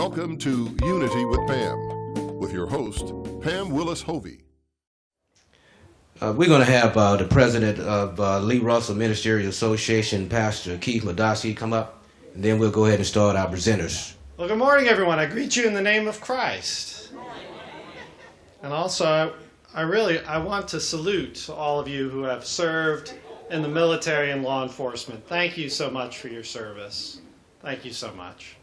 Welcome to Unity with Pam, with your host, Pam Willis-Hovey. We're going to have the president of Lee Russell Ministerial Association, Pastor Keith Madosky, come up, and then we'll go ahead and start our presenters. Well, good morning, everyone. I greet you in the name of Christ. And also, I want to salute all of you who have served in the military and law enforcement. Thank you so much for your service. Thank you so much.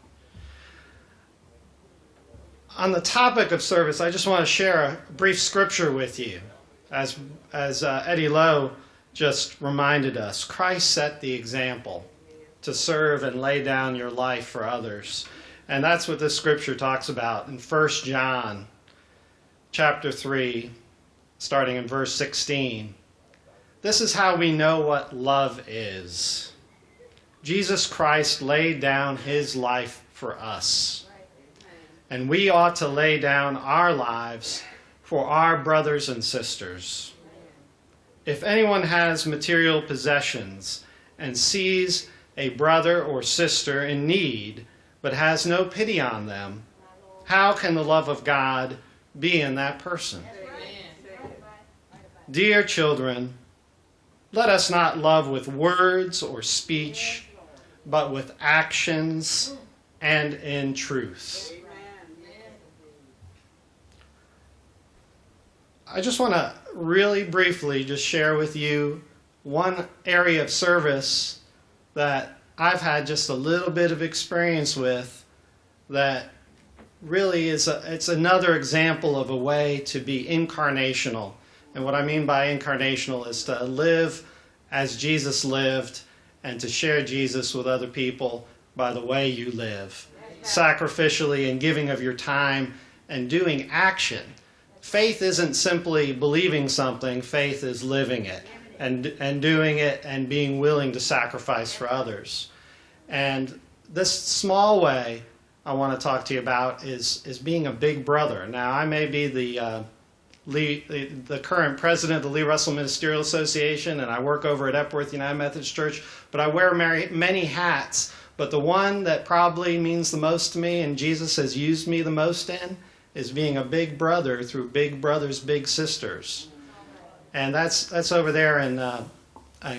On the topic of service, I just want to share a brief scripture with you. As Eddie Lowe just reminded us, Christ set the example to serve and lay down your life for others. And that's what this scripture talks about in 1 John chapter 3, starting in verse 16. This is how we know what love is. Jesus Christ laid down his life for us. And we ought to lay down our lives for our brothers and sisters. If anyone has material possessions and sees a brother or sister in need, but has no pity on them, how can the love of God be in that person? Dear children, let us not love with words or speech, but with actions and in truth. I just want to really briefly just share with you one area of service that I've had just a little bit of experience with that really it's another example of a way to be incarnational. And what I mean by incarnational is to live as Jesus lived and to share Jesus with other people by the way you live, sacrificially and giving of your time and doing action. Faith isn't simply believing something, faith is living it and doing it and being willing to sacrifice for others. And this small way I want to talk to you about is being a big brother. Now, I may be the current president of the Lee Russell Ministerial Association, and I work over at Epworth United Methodist Church, but I wear many hats. But the one that probably means the most to me and Jesus has used me the most in is being a big brother through Big Brothers Big Sisters. And that's over there in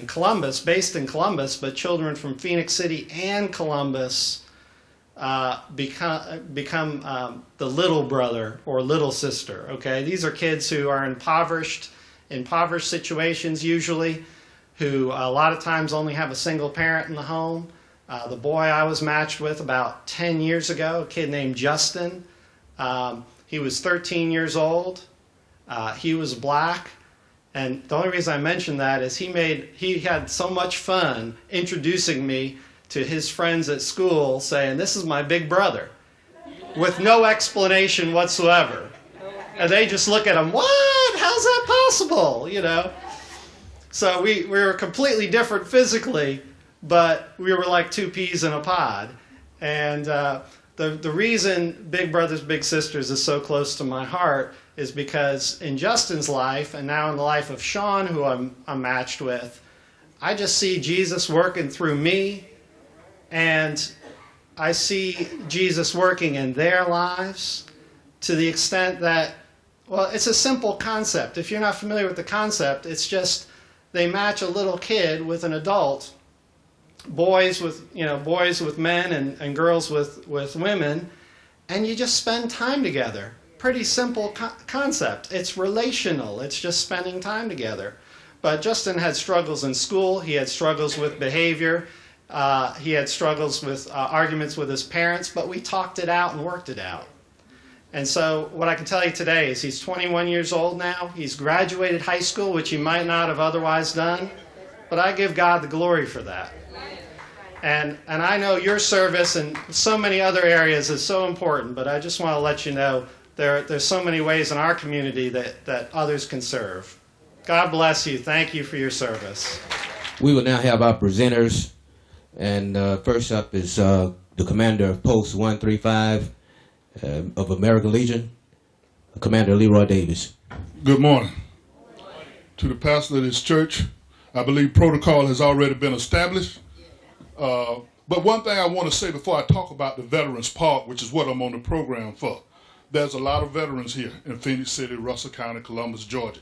Columbus, based in Columbus, but children from Phoenix City and Columbus become the little brother or little sister. Okay, these are kids who are impoverished situations usually, who a lot of times only have a single parent in the home. The boy I was matched with about 10 years ago, a kid named Justin, he was 13 years old. He was black. And the only reason I mention that is he had so much fun introducing me to his friends at school, saying, "This is my big brother," with no explanation whatsoever. And they just look at him, "What? How's that possible?" You know? So we were completely different physically, but we were like two peas in a pod. And the reason Big Brothers Big Sisters is so close to my heart is because in Justin's life, and now in the life of Sean, who I'm matched with, I just see Jesus working through me, and I see Jesus working in their lives to the extent that, well, it's a simple concept. If you're not familiar with the concept, it's just they match a little kid with an adult, boys with men and girls with women, and you just spend time together. Pretty simple concept. It's relational. It's just spending time together. But Justin had struggles in school. He had struggles with behavior. He had struggles with arguments with his parents, but we talked it out and worked it out. And so what I can tell you today is he's 21 years old now. He's graduated high school, which he might not have otherwise done, but I give God the glory for that. And I know your service and so many other areas is so important, but I just want to let you know there's so many ways in our community that others can serve. God bless you. Thank you for your service. We will now have our presenters, and first up is the commander of Post 135 of American Legion, Commander Leroy Davis. Good morning. To the pastor of this church, I believe protocol has already been established. But one thing I want to say before I talk about the Veterans Park, which is what I'm on the program for, there's a lot of veterans here in Phoenix City, Russell County, Columbus, Georgia.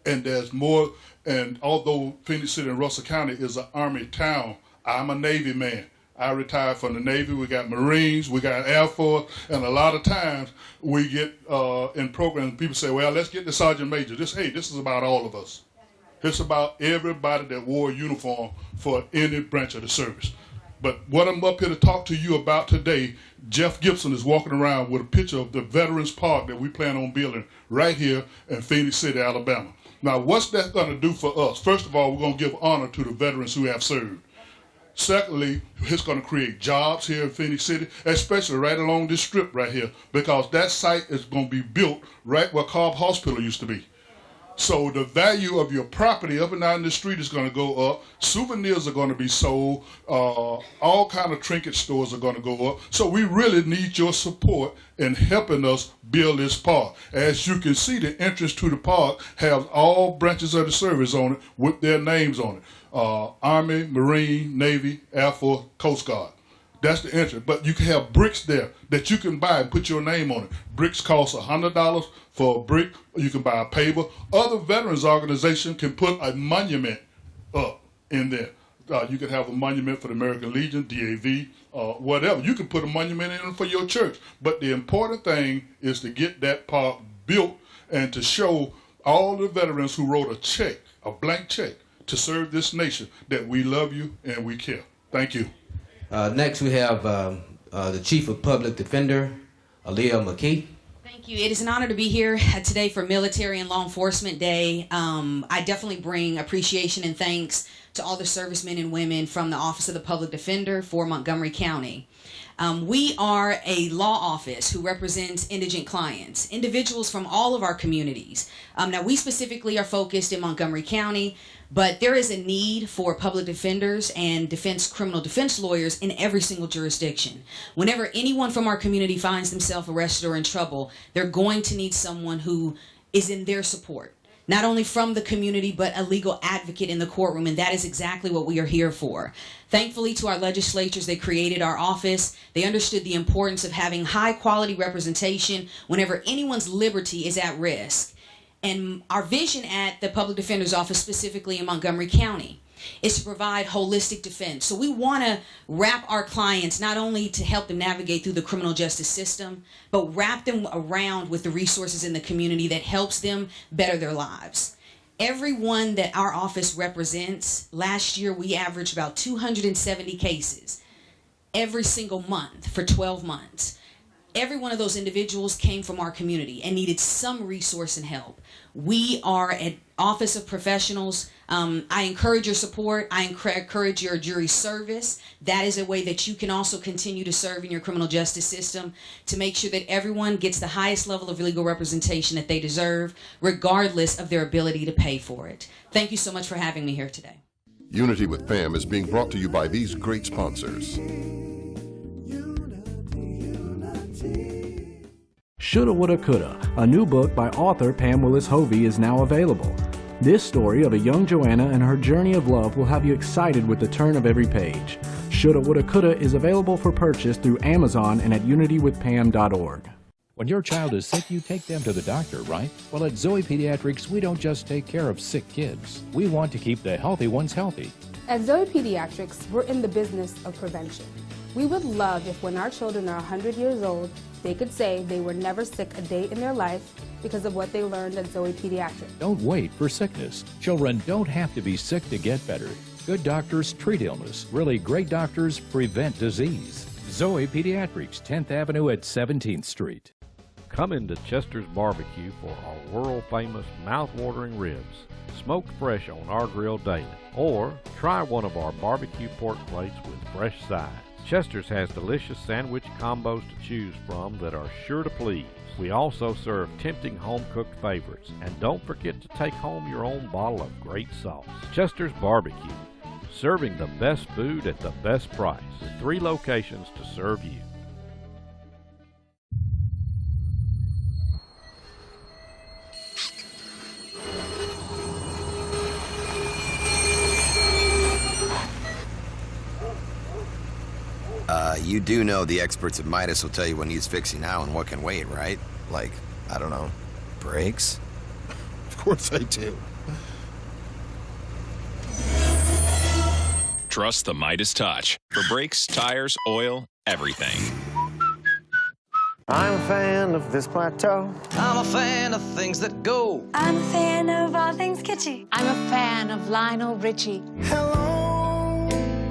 And there's more, and although Phoenix City and Russell County is an Army town, I'm a Navy man. I retired from the Navy. We got Marines, we got Air Force, and a lot of times we get in programs, people say, well, let's get the Sergeant Major. This is about all of us. It's about everybody that wore a uniform for any branch of the service. But what I'm up here to talk to you about today, Jeff Gibson is walking around with a picture of the Veterans Park that we plan on building right here in Phoenix City, Alabama. Now, what's that going to do for us? First of all, we're going to give honor to the veterans who have served. Secondly, it's going to create jobs here in Phoenix City, especially right along this strip right here, because that site is going to be built right where Cobb Hospital used to be. So the value of your property up and down the street is going to go up. Souvenirs are going to be sold. All kind of trinket stores are going to go up. So we really need your support in helping us build this park. As you can see, the entrance to the park has all branches of the service on it with their names on it. Army, Marine, Navy, Air Force, Coast Guard. That's the entrance. But you can have bricks there that you can buy and put your name on it. Bricks cost $100 for a brick. You can buy a paver. Other veterans organizations can put a monument up in there. You can have a monument for the American Legion, DAV, whatever. You can put a monument in for your church. But the important thing is to get that park built and to show all the veterans who wrote a check, a blank check, to serve this nation, that we love you and we care. Thank you. Next, we have the Chief of Public Defender, Aaliyah McKee. Thank you. It is an honor to be here today for Military and Law Enforcement Day. I definitely bring appreciation and thanks to all the servicemen and women from the Office of the Public Defender for Montgomery County. We are a law office who represents indigent clients, individuals from all of our communities. Now, we specifically are focused in Montgomery County, but there is a need for public defenders and criminal defense lawyers in every single jurisdiction. Whenever anyone from our community finds themselves arrested or in trouble, they're going to need someone who is in their support. Not only from the community, but a legal advocate in the courtroom, and that is exactly what we are here for. Thankfully, to our legislatures, they created our office. They understood the importance of having high-quality representation whenever anyone's liberty is at risk. And our vision at the Public Defender's Office, specifically in Montgomery County, is to provide holistic defense. So we want to wrap our clients not only to help them navigate through the criminal justice system, but wrap them around with the resources in the community that helps them better their lives. Everyone that our office represents, last year we averaged about 270 cases every single month for 12 months. Every one of those individuals came from our community and needed some resource and help. We are an office of professionals. I encourage your support. I encourage your jury service. That is a way that you can also continue to serve in your criminal justice system to make sure that everyone gets the highest level of legal representation that they deserve, regardless of their ability to pay for it. Thank you so much for having me here today. Unity with Pam is being brought to you by these great sponsors. Shoulda, Woulda, Coulda, a new book by author Pam Willis Hovey is now available. This story of a young Joanna and her journey of love will have you excited with the turn of every page. Shoulda, Woulda, Coulda is available for purchase through Amazon and at unitywithpam.org. When your child is sick, you take them to the doctor, right? Well, at Zoe Pediatrics, we don't just take care of sick kids. We want to keep the healthy ones healthy. At Zoe Pediatrics, we're in the business of prevention. We would love if when our children are 100 years old, they could say they were never sick a day in their life because of what they learned at Zoe Pediatrics. Don't wait for sickness. Children don't have to be sick to get better. Good doctors treat illness. Really great doctors prevent disease. Zoe Pediatrics, 10th Avenue at 17th Street. Come into Chester's Barbecue for our world-famous mouth-watering ribs, smoked fresh on our grill daily. Or try one of our barbecue pork plates with fresh sides. Chester's has delicious sandwich combos to choose from that are sure to please. We also serve tempting home-cooked favorites. And don't forget to take home your own bottle of great sauce. Chester's Barbecue, serving the best food at the best price, with 3 locations to serve you. You do know the experts at Midas will tell you what needs fixing now and what can wait, right? Like, I don't know, brakes? Of course I do. Trust the Midas Touch for brakes, tires, oil, everything. I'm a fan of this plateau. I'm a fan of things that go. I'm a fan of all things kitschy. I'm a fan of Lionel Richie. Hello.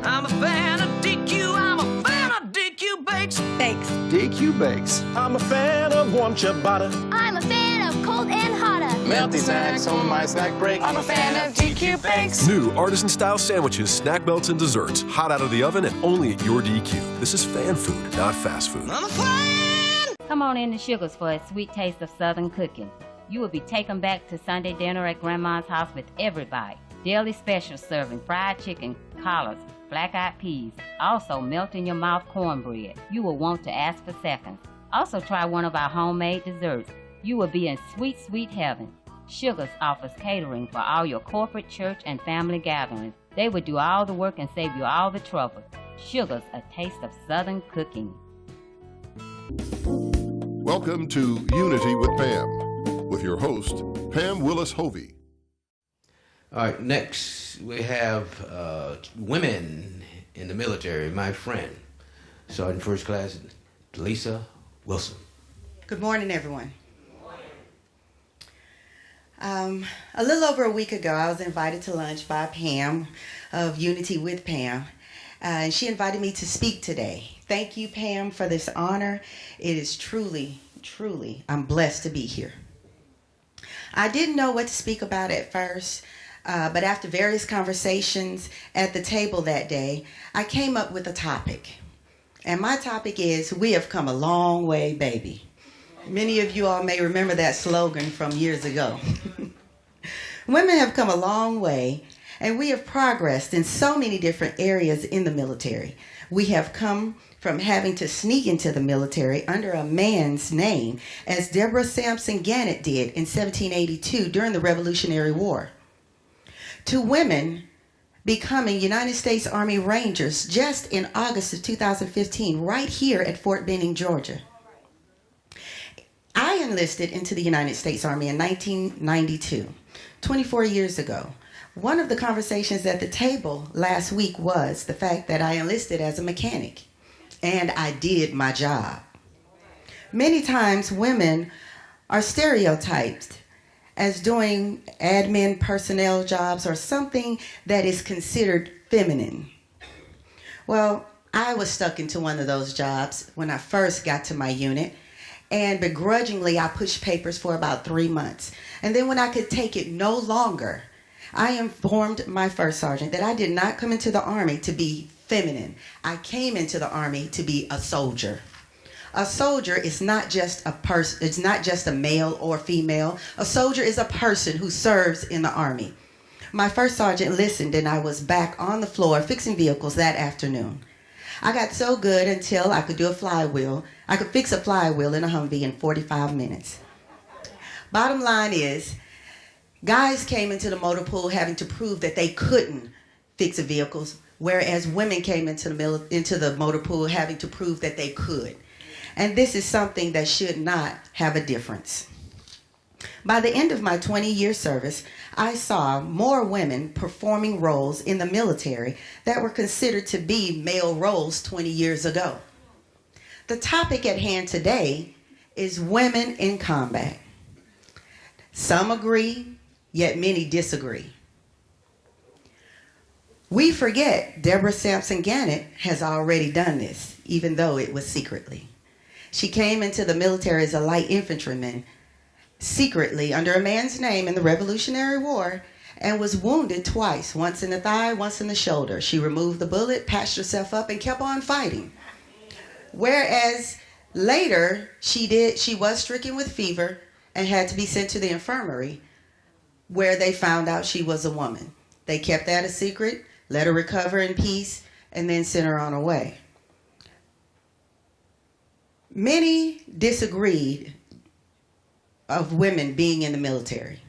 I'm a fan of DQ. I'm a fan of DQ Bakes. Bakes. DQ Bakes. I'm a fan of warm ciabatta. I'm a fan of cold and hotter. Melty snacks on my snack break. I'm a fan of DQ Bakes. New artisan-style sandwiches, snack melts, and desserts. Hot out of the oven and only at your DQ. This is fan food, not fast food. I'm a fan. Come on in to Sugar's for a sweet taste of Southern cooking. You will be taken back to Sunday dinner at Grandma's house with every bite. Daily specials serving fried chicken, collards, black-eyed peas, also melt-in-your-mouth cornbread. You will want to ask for seconds. Also try one of our homemade desserts. You will be in sweet, sweet heaven. Sugar's offers catering for all your corporate, church, and family gatherings. They will do all the work and save you all the trouble. Sugar's, a taste of Southern cooking. Welcome to Unity with Pam, with your host, Pam Willis Hovey. All right, next we have women in the military, my friend, Sergeant First Class Lisa Wilson. Good morning, everyone. A little over a week ago, I was invited to lunch by Pam of Unity with Pam, and she invited me to speak today. Thank you, Pam, for this honor. It is truly, truly, I'm blessed to be here. I didn't know what to speak about at first, but after various conversations at the table that day, I came up with a topic. And my topic is, we have come a long way, baby. Many of you all may remember that slogan from years ago. Women have come a long way, and we have progressed in so many different areas in the military. We have come from having to sneak into the military under a man's name, as Deborah Sampson Gannett did in 1782 during the Revolutionary War, to women becoming United States Army Rangers just in August of 2015, right here at Fort Benning, Georgia. I enlisted into the United States Army in 1992, 24 years ago. One of the conversations at the table last week was the fact that I enlisted as a mechanic, and I did my job. Many times women are stereotyped as doing admin personnel jobs or something that is considered feminine. Well, I was stuck into one of those jobs when I first got to my unit, and begrudgingly I pushed papers for about 3 months. And then when I could take it no longer, I informed my first sergeant that I did not come into the Army to be feminine. I came into the Army to be a soldier. A soldier is not just a person, it's not just a male or female. A soldier is a person who serves in the Army. My first sergeant listened, and I was back on the floor fixing vehicles that afternoon. I got so good until I could do a flywheel. I could fix a flywheel in a Humvee in 45 minutes. Bottom line is, guys came into the motor pool having to prove that they couldn't fix the vehicles, whereas women came into the motor pool having to prove that they could. And this is something that should not have a difference. By the end of my 20-year service, I saw more women performing roles in the military that were considered to be male roles 20 years ago. The topic at hand today is women in combat. Some agree, yet many disagree. We forget Deborah Sampson Gannett has already done this, even though it was secretly. She came into the military as a light infantryman, secretly under a man's name in the Revolutionary War, and was wounded twice, once in the thigh, once in the shoulder. She removed the bullet, patched herself up, and kept on fighting. Whereas later, she was stricken with fever and had to be sent to the infirmary, where they found out she was a woman. They kept that a secret, let her recover in peace, and then sent her on her way. Many disagreed of women being in the military,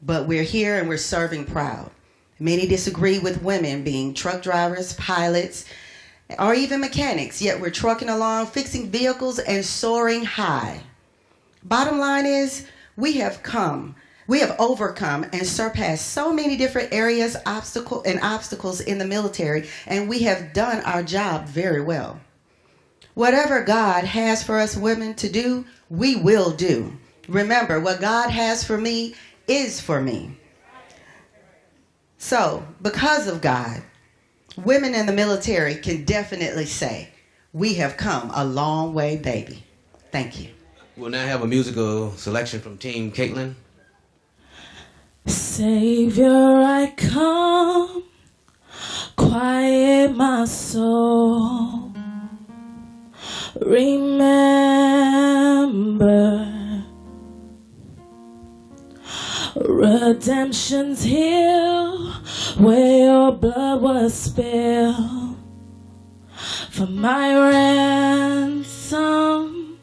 but we're here and we're serving proud. Many disagree with women being truck drivers, pilots, or even mechanics, yet we're trucking along, fixing vehicles and soaring high. Bottom line is, we have overcome and surpassed so many different areas, obstacles in the military, and we have done our job very well. Whatever God has for us women to do, we will do. Remember, what God has for me is for me. So, because of God, women in the military can definitely say, we have come a long way, baby. Thank you. We'll now have a musical selection from Team Caitlin. Savior, I come, quiet my soul. Remember, redemption's hill, where your blood was spilled for my ransom.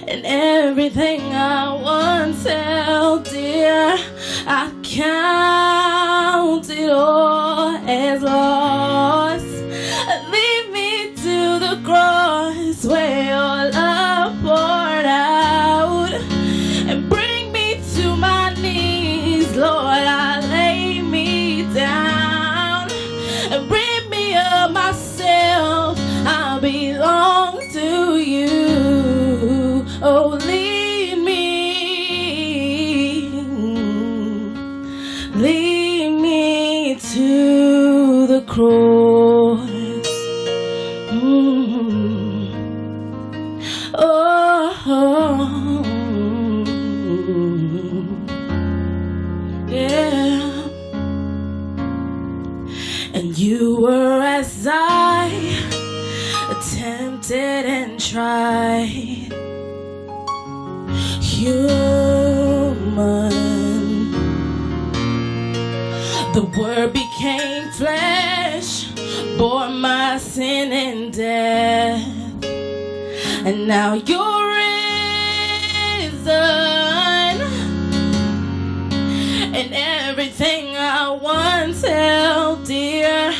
And everything I once held dear, I count it all as lost. Lead me to the cross where your love poured out, and bring me to my knees, Lord. I lay me down and bring me of myself. I belong to you. Oh, lead me to the cross. Oh, yeah. And you were as I tempted and tried, human. The Word became flesh, bore my sin and death, and now you're risen, and everything I once held dear,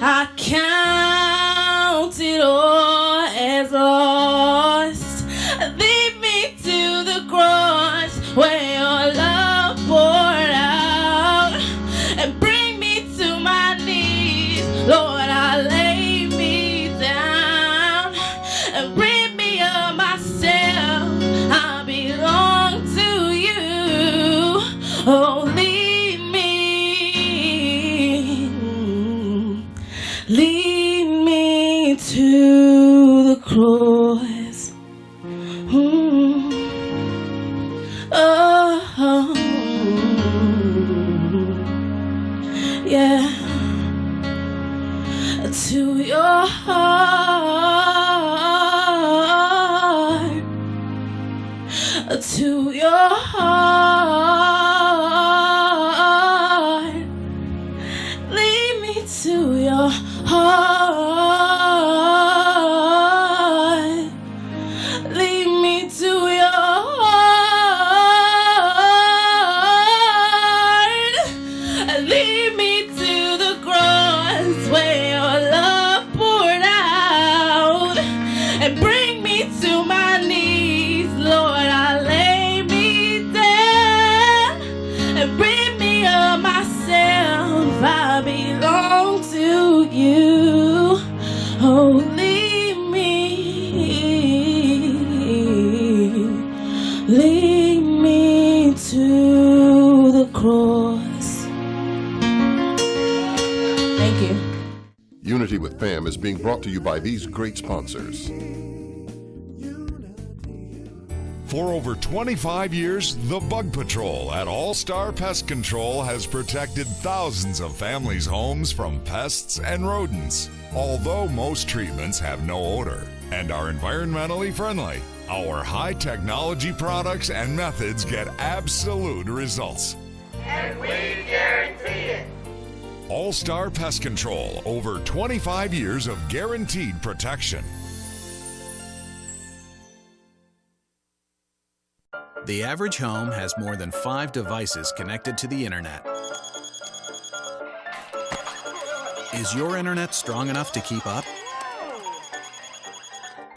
I count it all as lost. Lead me to the cross where your love poured out, and bring me to my knees, Lord. I lay me down and bring me of myself. I belong to you. Oh, lead me to the cross. Oh, yeah. To your heart, to your heart. Lead me to your heart. Lead me to your heart. Lead me to the cross where your love poured out, and bring me to my knees, Lord. I lay me down and bring me of myself. I belong to you. Oh, lead me to the cross. Thank you. Unity with Pam is being brought to you by these great sponsors. For over 25 years, the Bug Patrol at All Star Pest Control has protected thousands of families' homes from pests and rodents. Although most treatments have no odor and are environmentally friendly, our high-technology products and methods get absolute results. And we guarantee it. All Star Pest Control, over 25 years of guaranteed protection. The average home has more than 5 devices connected to the internet. Is your internet strong enough to keep up?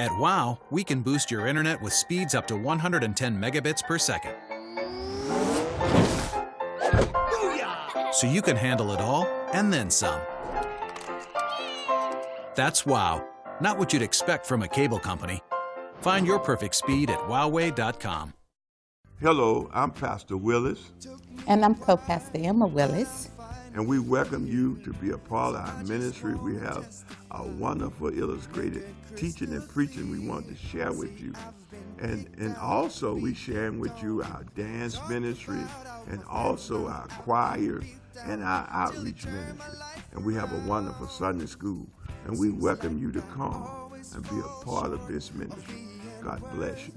At WOW, we can boost your internet with speeds up to 110 megabits per second. So you can handle it all and then some. That's WOW, not what you'd expect from a cable company. Find your perfect speed at wowway.com. Hello, I'm Pastor Willis. And I'm co-pastor Emma Willis. And we welcome you to be a part of our ministry. We have a wonderful illustrated teaching and preaching we want to share with you. And also we sharing with you our dance ministry and also our choir and our outreach ministry. And we have a wonderful Sunday school. And we welcome you to come and be a part of this ministry. God bless you.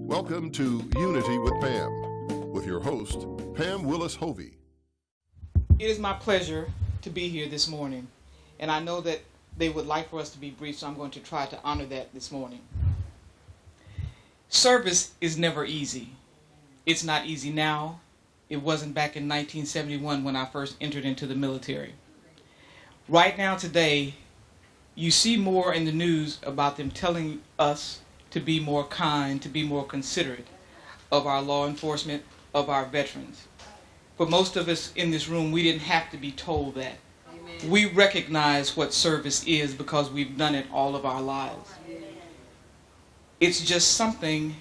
Welcome to Unity with Pam, with your host, Pam Willis Hovey. It is my pleasure to be here this morning, and I know that they would like for us to be brief, so I'm going to try to honor that this morning. Service is never easy. It's not easy now. It wasn't back in 1971 when I first entered into the military. Right now, today, you see more in the news about them telling us to be more kind, to be more considerate of our law enforcement, of our veterans. For most of us in this room, we didn't have to be told that. Amen. We recognize what service is because we've done it all of our lives. It's just something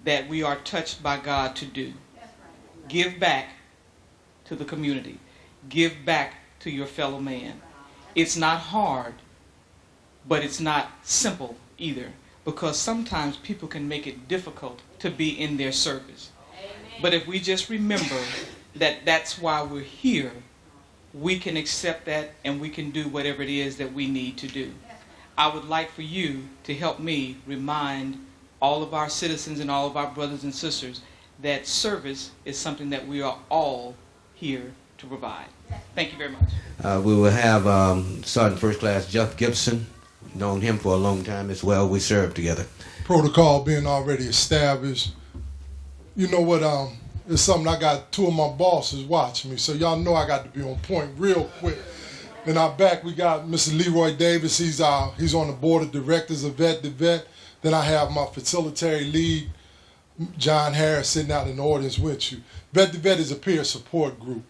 that we are touched by God to do. Give back to the community. Give back to your fellow man. It's not hard, but it's not simple either, because sometimes people can make it difficult to be in their service. Amen. But if we just remember that that's why we're here, we can accept that and we can do whatever it is that we need to do. I would like for you to help me remind all of our citizens and all of our brothers and sisters that service is something that we are all here to provide. Thank you very much. We will have Sergeant First Class Jeff Gibson. Known him for a long time as well. We served together. Protocol being already established. You know what? It's something I got two of my bosses watching me, so y'all know I got to be on point real quick. In our back, we got Mr. Leroy Davis. He's on the board of directors of Vet to Vet. Then I have my facilitary lead, John Harris, sitting out in the audience with you. Vet to Vet is a peer support group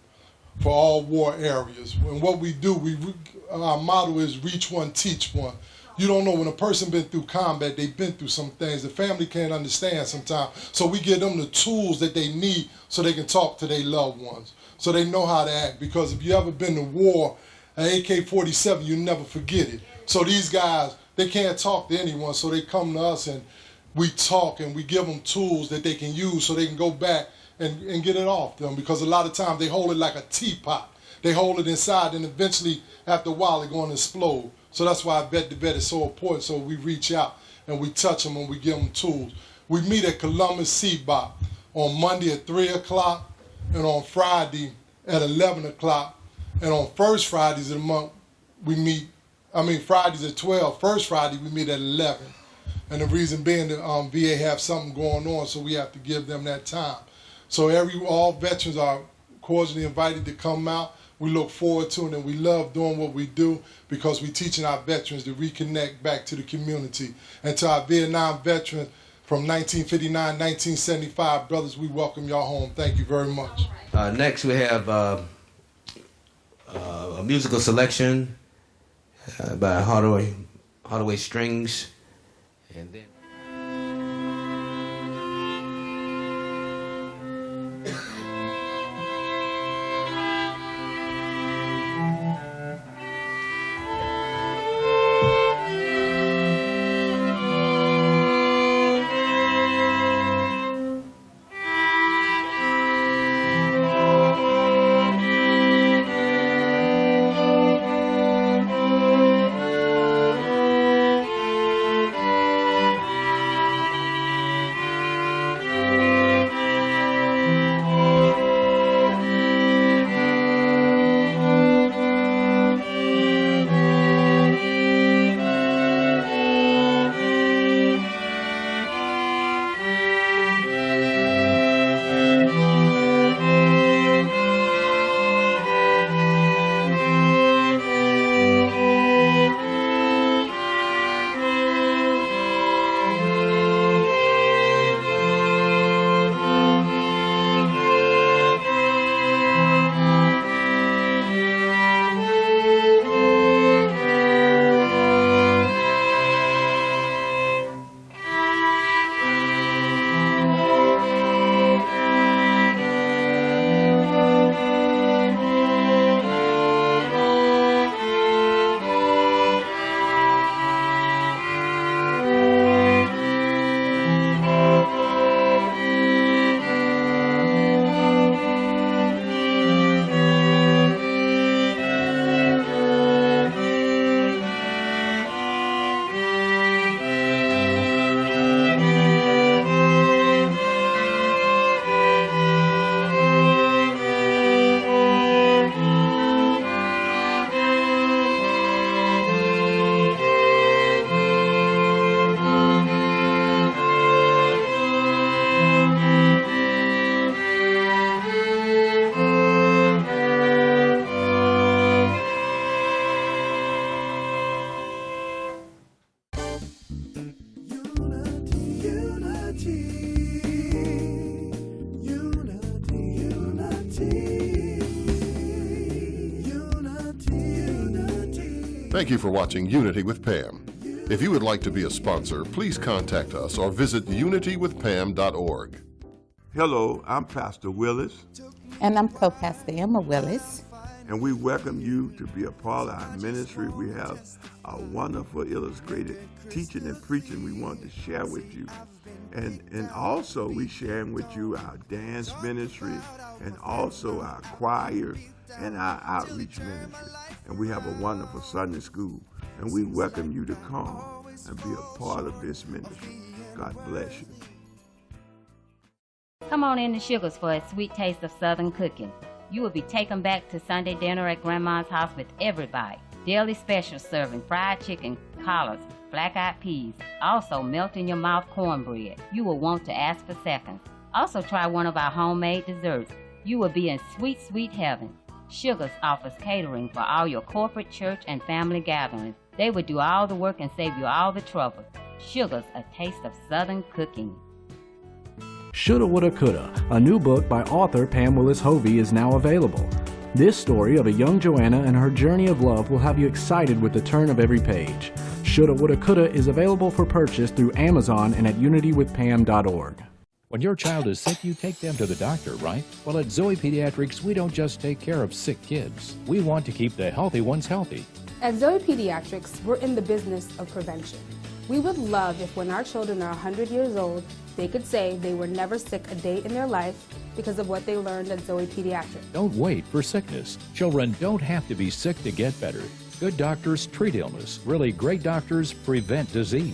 for all war areas. And what we do, our motto is reach one, teach one. You don't know, when a person been through combat, they've been through some things. The family can't understand sometimes. So we give them the tools that they need so they can talk to their loved ones, so they know how to act. Because if you ever been to war, an AK-47, you never forget it. So these guys, they can't talk to anyone, so they come to us and we talk and we give them tools that they can use so they can go back and get it off them. Because a lot of times they hold it like a teapot. They hold it inside, and eventually, after a while, they're going to explode. So that's why Vet to Vet is so important. So we reach out and we touch them and we give them tools. We meet at Columbus CBOP on Monday at 3 o'clock and on Friday at 11 o'clock. And on first Fridays of the month, Fridays at 12. First Friday, we meet at 11. And the reason being that VA have something going on, so we have to give them that time. So all veterans are cordially invited to come out. We look forward to it, and we love doing what we do because we're teaching our veterans to reconnect back to the community. And to our Vietnam veterans from 1959, 1975, brothers, we welcome y'all home. Thank you very much. Next, we have a musical selection by Hardaway Strings. And then Thank you for watching Unity with Pam. If you would like to be a sponsor, please contact us or visit unitywithpam.org. Hello, I'm Pastor Willis. And I'm co-pastor Emma Willis. And we welcome you to be a part of our ministry. We have a wonderful illustrated teaching and preaching we want to share with you. And also we sharing with you our dance ministry and also our choir and our outreach ministry. And we have a wonderful Sunday school. And we welcome you to come and be a part of this ministry. God bless you. Come on in to Sugars for a sweet taste of Southern cooking. You will be taken back to Sunday dinner at Grandma's house with everybody. Daily special serving fried chicken, collards, black-eyed peas, also melt-in-your-mouth cornbread. You will want to ask for seconds. Also try one of our homemade desserts. You will be in sweet, sweet heaven. Sugars offers catering for all your corporate, church, and family gatherings. They will do all the work and save you all the trouble. Sugars, a taste of Southern cooking. Shoulda, Woulda, Coulda, a new book by author Pam Willis Hovey is now available. This story of a young Joanna and her journey of love will have you excited with the turn of every page. Shoulda, Woulda, Coulda is available for purchase through Amazon and at unitywithpam.org. When your child is sick, you take them to the doctor, right? Well, at Zoe Pediatrics, we don't just take care of sick kids. We want to keep the healthy ones healthy. At Zoe Pediatrics, we're in the business of prevention. We would love if when our children are 100 years old, they could say they were never sick a day in their life because of what they learned at Zoe Pediatrics. Don't wait for sickness. Children don't have to be sick to get better. Good doctors treat illness. Really great doctors prevent disease.